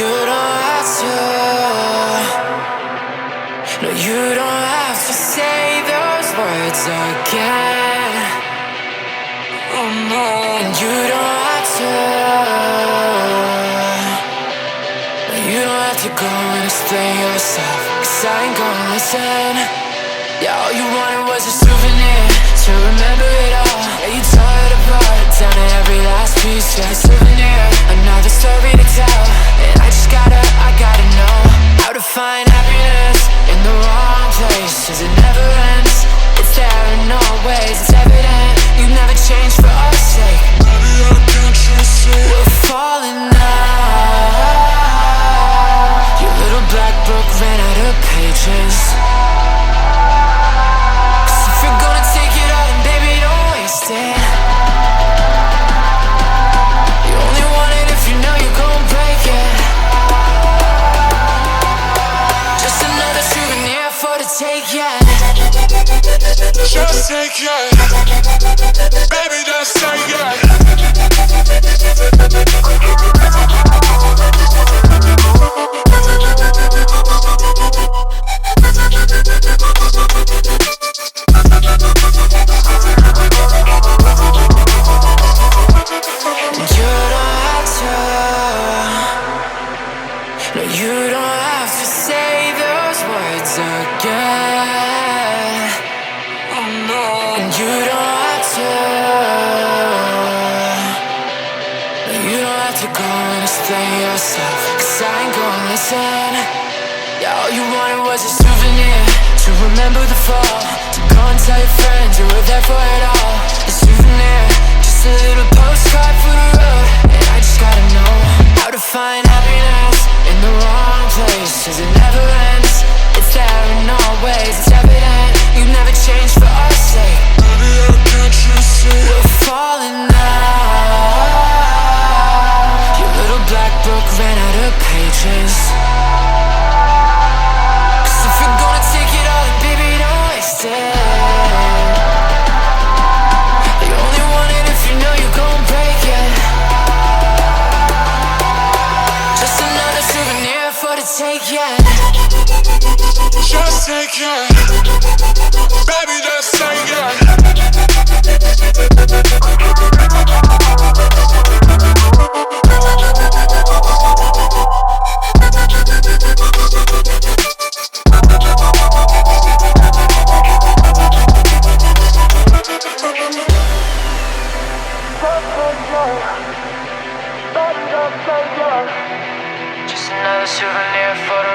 you don't have to. No, you don't have to say those words again. Oh no. And you don't have to. No, you don't have to go and explain yourself, 'cause I ain't gonna listen. Yeah, all you wanted was a souvenir to remember it all. Yeah, you tore it apart down to every last piece. Yeah, a souvenir, another story to tell. And I gotta know how to find happiness in the wrong place, 'cause it never ends. It's there in all ways, it's evident. You never change for our sake. Baby, I can't trust it. We're falling now. Your little black book ran out of pages. You only want it if you know you're gon' break it. Just another souvenir for the take, yeah. Just take it. Baby, just take it. Yeah, all you wanted was a souvenir to remember the fall, to go and tell your friends you were there for it all. A souvenir, just a little postcard for the road. And I just gotta know how to find happiness in the wrong place, 'cause it never ends. It's there in all ways, it's evident. You never change for our sake. Baby, I can't trust it. We're falling now. Your little black book ran out of pages. Take it. Just take it. Baby, just take it. Just another souvenir for the